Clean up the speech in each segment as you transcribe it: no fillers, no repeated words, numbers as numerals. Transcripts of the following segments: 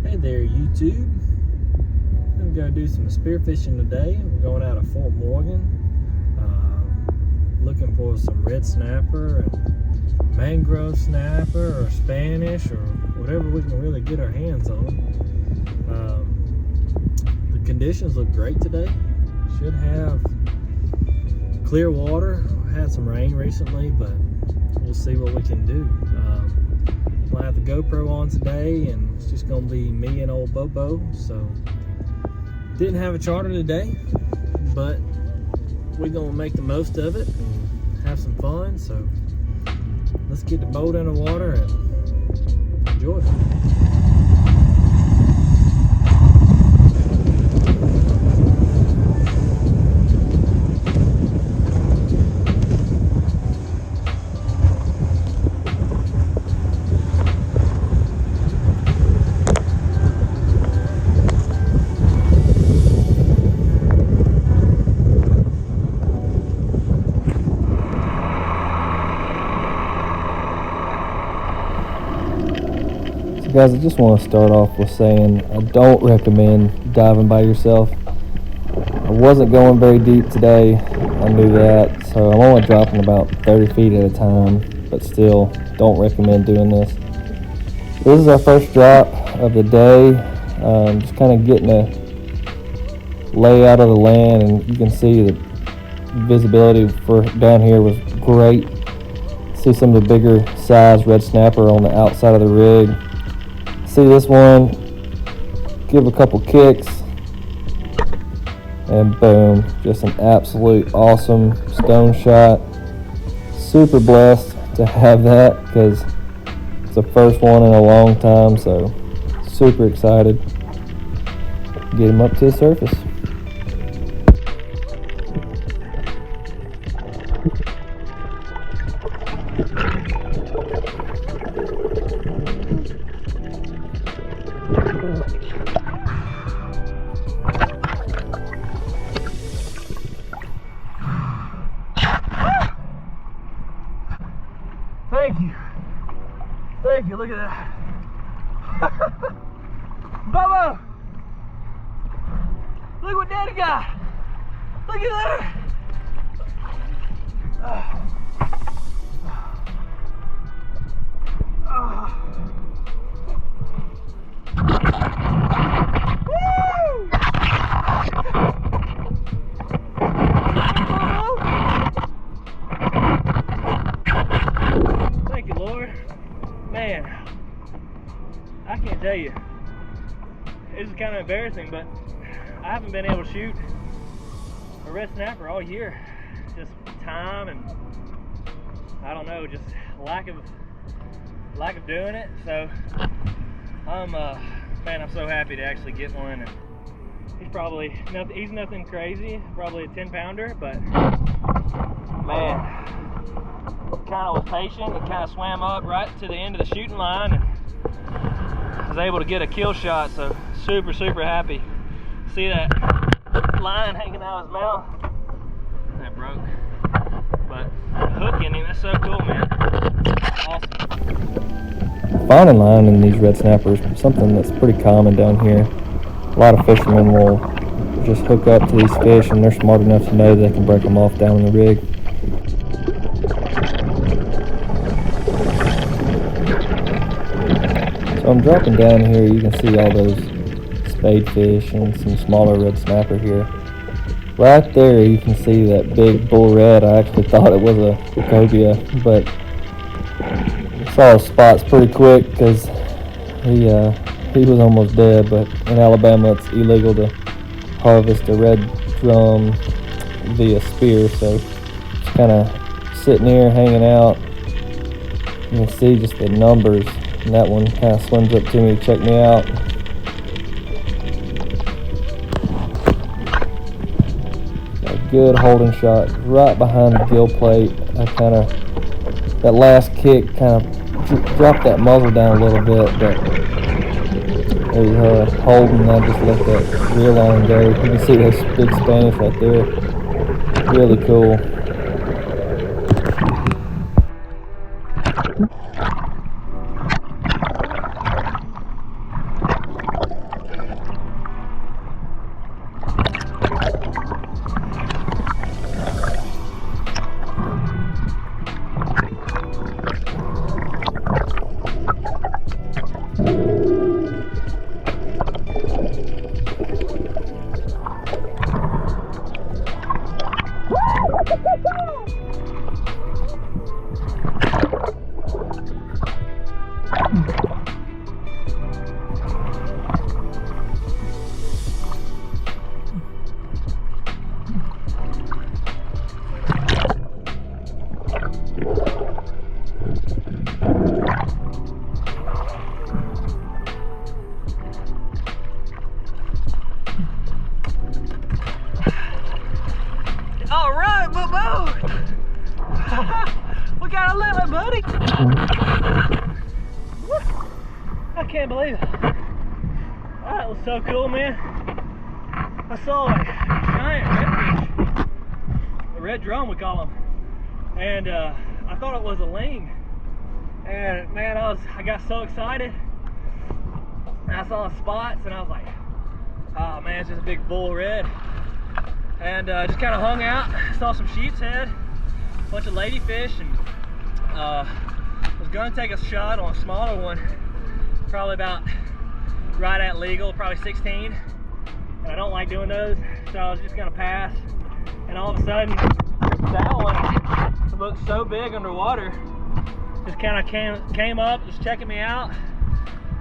Hey there, YouTube. I'm going to go do some spearfishing today. We're going out of Fort Morgan, looking for some red snapper and mangrove snapper or Spanish or whatever we can really get our hands on. The conditions look great today. Should have clear water. Had some rain recently, but we'll see what we can do. I'll have the GoPro on today, and it's just gonna be me and old Bobo. So didn't have a charter today, but we're gonna make the most of it and have some fun. So let's get the boat in the water and enjoy it. Guys, I just want to start off with saying I don't recommend diving by yourself. I wasn't going very deep today, I knew that, so I'm only dropping about 30 feet at a time, but still don't recommend doing this. This is our first drop of the day, just kind of getting a layout of the land, and you can see the visibility for down here was great. See some of the bigger size red snapper on the outside of the rig. See this one, give a couple kicks, and boom, just an absolute awesome stone shot. Super blessed to have that because it's the first one in a long time, so super excited. Get him up to the surface. Thank you, look at that. Bubba! Look what Daddy got! Look at that! Thank you, Lord. Man, I can't tell you. This is kind of embarrassing, but I haven't been able to shoot a red snapper all year. Just time and I don't know, just lack of doing it. So I'm so happy to actually get one. And he's nothing crazy, probably a 10-pounder, but man, kind of was patient and kind of swam up right to the end of the shooting line and was able to get a kill shot. So super happy. See that line hanging out of his mouth? That broke, but hooking him, that's so cool, man. Awesome. Finding line in these red snappers is something that's pretty common down here. A lot of fishermen will just hook up to these fish, and they're smart enough to know they can break them off down in the rig. So I'm dropping down here. You can see all those spade fish and some smaller red snapper here. Right there you can see that big bull red. I actually thought it was a cobia, but I saw his spots pretty quick because he was almost dead. But in Alabama it's illegal to harvest a red drum via spear, so just kind of sitting here hanging out. You can see just the numbers, and that one kind of swims up to me to check me out. A good holding shot right behind the gill plate. That last kick kind of dropped that muzzle down a little bit, but it was holding. I just let that reel line go. You can see those big Spanish right there. Really cool. All right, Boo-Boo. We got a limit, buddy. I can't believe it. That was so cool, man. I saw a giant redfish, a red drum we call them, and I thought it was a ling. And man, I got so excited. And I saw the spots, and I was like, oh man, it's just a big bull red. And just kind of hung out, saw some sheep's head, a bunch of ladyfish, and was going to take a shot on a smaller one, probably about right at legal, probably 16. And I don't like doing those, so I was just going to pass. And all of a sudden, that one looked so big underwater, just kind of came up, was checking me out,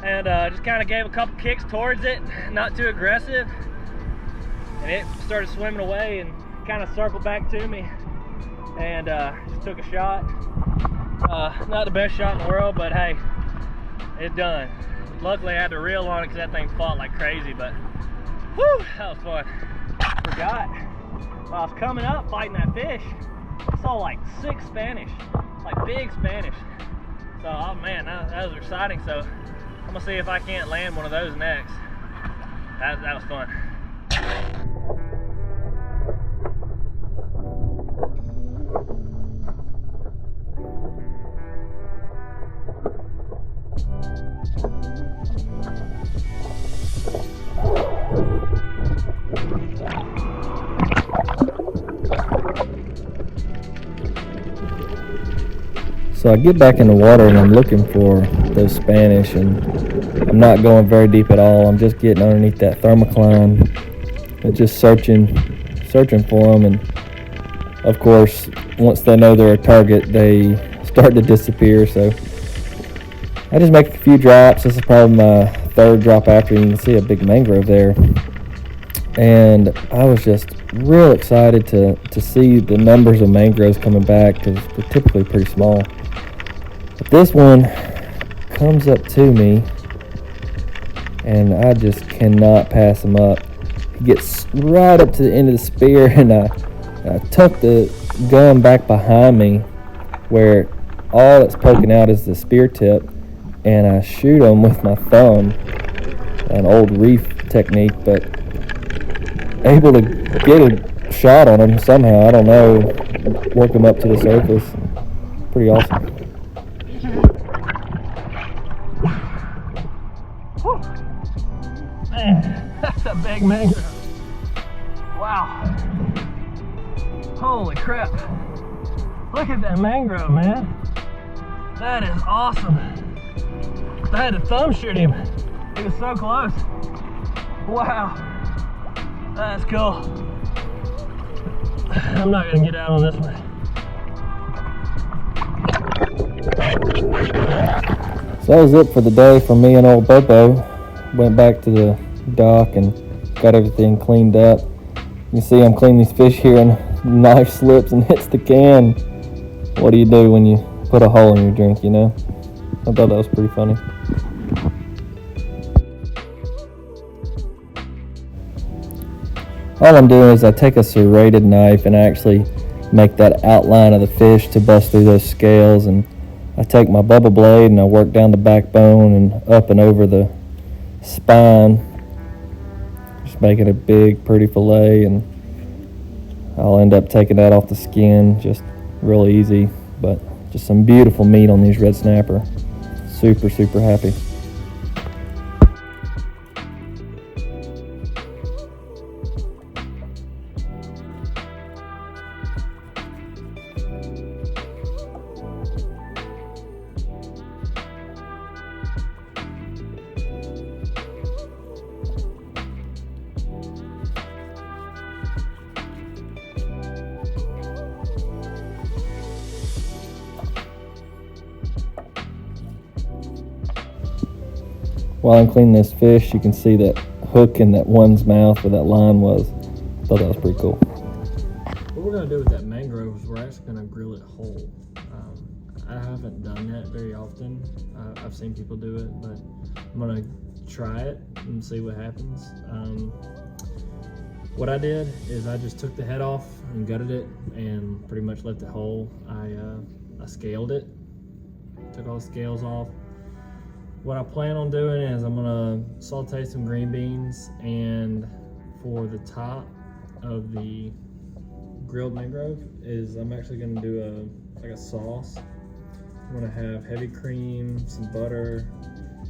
and just kind of gave a couple kicks towards it, not too aggressive. And it started swimming away and kind of circled back to me, and just took a shot. Not the best shot in the world, but hey, it's done. Luckily I had to reel on it because that thing fought like crazy, but whew, that was fun. Forgot, while I was coming up fighting that fish, I saw like 6 Spanish, like big Spanish. So, oh man, that was exciting. So I'm gonna see if I can't land one of those next. That was fun. So I get back in the water and I'm looking for those Spanish, and I'm not going very deep at all. I'm just getting underneath that thermocline and just searching for them. And of course, once they know they're a target, they start to disappear. So I just make a few drops. This is probably my 3rd drop after. You can see a big mangrove there. And I was just real excited to see the numbers of mangroves coming back, because they're typically pretty small. But this one comes up to me, and I just cannot pass him up. He gets right up to the end of the spear, and I tuck the gun back behind me where all that's poking out is the spear tip, and I shoot him with my thumb, an old reef technique, but able to get a shot on him somehow. I don't know, work him up to the surface. Pretty awesome. Man, that's a big mangrove. Wow. Holy crap. Look at that mangrove, man. That is awesome. I had to thumb shoot him. He was so close. Wow. That's cool. I'm not gonna get out on this one. So that was it for the day for me and old Bobo. Went back to the dock and got everything cleaned up. You can see I'm cleaning these fish here, and the knife slips and hits the can. What do you do when you put a hole in your drink, you know? I thought that was pretty funny. All I'm doing is I take a serrated knife and I actually make that outline of the fish to bust through those scales, and I take my bubble blade and I work down the backbone and up and over the spine, just making a big pretty fillet, and I'll end up taking that off the skin just real easy. But just some beautiful meat on these red snapper. Super happy. while I'm cleaning this fish, you can see that hook in that one's mouth where that line was. Thought that was pretty cool. What we're gonna do with that mangrove is we're actually gonna grill it whole. I haven't done that very often. I've seen people do it, but I'm gonna try it and see what happens. What I did is I just took the head off and gutted it and pretty much left it whole. I scaled it, took all the scales off. What I plan on doing is I'm gonna saute some green beans, and for the top of the grilled mangrove is I'm actually gonna do like a sauce. I'm gonna have heavy cream, some butter,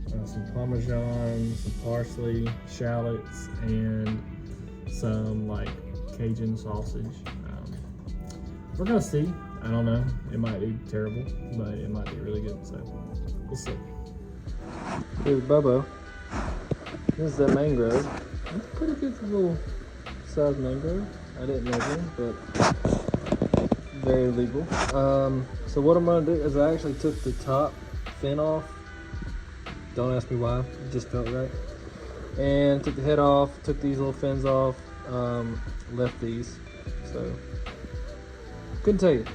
some Parmesan, some parsley, shallots, and some like Cajun sausage. We're gonna see. I don't know. It might be terrible, but it might be really good. So we'll see. Here's Bubbo. This is that mangrove. It's pretty good little size mangrove. I didn't measure, but very legal. So what I'm gonna do is I actually took the top fin off. Don't ask me why. It just felt right. And took the head off. Took these little fins off. Left these. So couldn't tell you.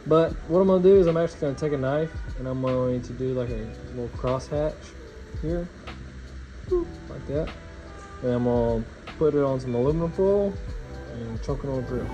But what I'm gonna do is I'm actually gonna take a knife and I'm going to do like a little cross hatch here, like that. And I'm gonna put it on some aluminum foil and chuck it on the grill.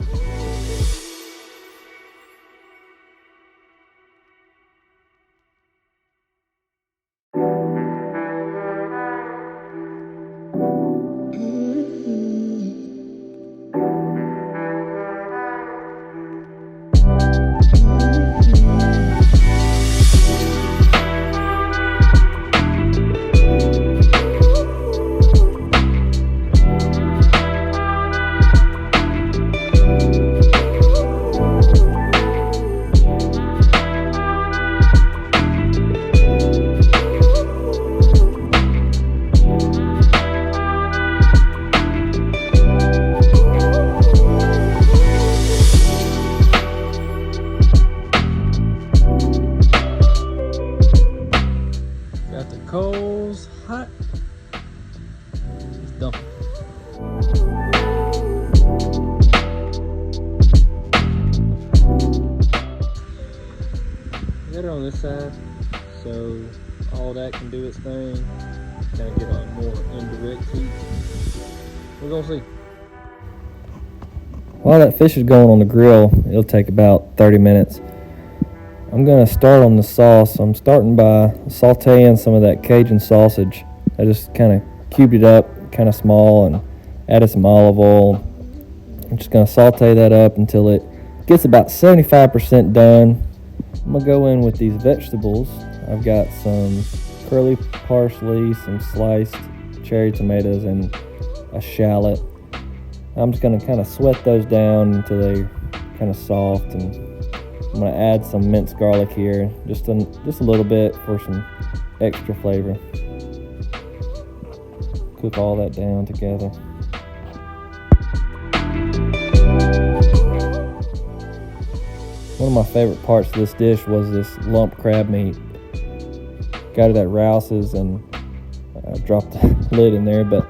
Coals hot. It's dumping. Get it on this side, so all that can do its thing. Kind of get a more indirect heat. We're gonna see. While that fish is going on the grill, it'll take about 30 minutes. I'm gonna start on the sauce. I'm starting by sauteing some of that Cajun sausage. I just kind of cubed it up, kind of small, and added some olive oil. I'm just gonna saute that up until it gets about 75% done. I'm gonna go in with these vegetables. I've got some curly parsley, some sliced cherry tomatoes, and a shallot. I'm just gonna kind of sweat those down until they're kind of soft, and I'm gonna add some minced garlic here, just a little bit for some extra flavor. Cook all that down together. One of my favorite parts of this dish was this lump crab meat. Got it at Rouse's and I dropped the lid in there, but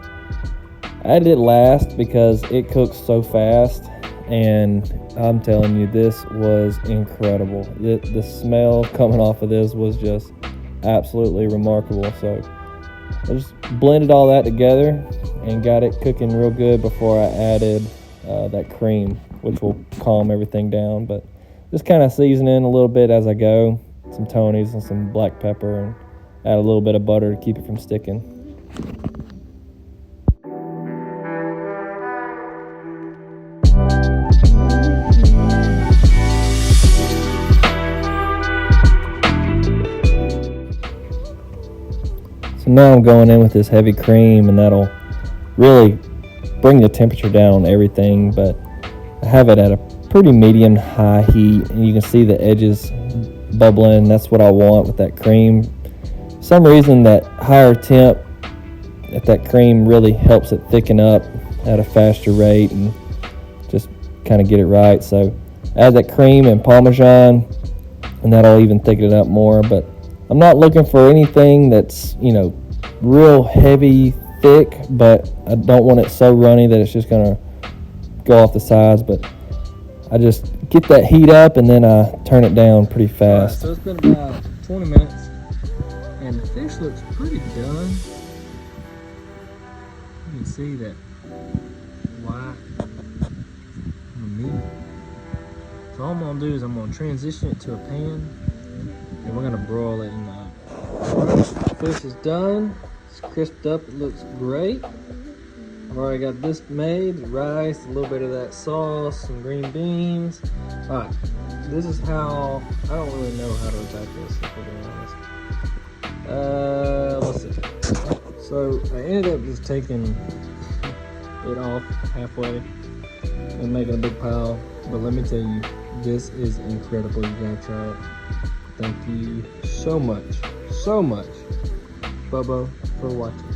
I added it last because it cooks so fast. And I'm telling you, this was incredible. The smell coming off of this was just absolutely remarkable. So I just blended all that together and got it cooking real good before I added that cream, which will calm everything down. But just kind of seasoning a little bit as I go, some Tony's and some black pepper, and add a little bit of butter to keep it from sticking. So now I'm going in with this heavy cream, and that'll really bring the temperature down on everything, but I have it at a pretty medium high heat, and you can see the edges bubbling. That's what I want with that cream. For some reason, that higher temp at that cream really helps it thicken up at a faster rate and just kind of get it right. So add that cream and Parmesan, and that'll even thicken it up more. But I'm not looking for anything that's, real heavy, thick, but I don't want it so runny that it's just gonna go off the sides. But I just get that heat up and then I turn it down pretty fast. All right, so it's been about 20 minutes and the fish looks pretty done. You can see that white meat. So all I'm gonna do is I'm gonna transition it to a pan and we're gonna broil it in the oven. Fish is done. It's crisped up. It looks great. I've already got this made. Rice, a little bit of that sauce, some green beans. All right, this is how. I don't really know how to attack this, if we're being honest. Let's see. So I ended up just taking it off halfway and making a big pile. But let me tell you, this is incredible. You gotta try it. Thank you so much, Bubba, for watching.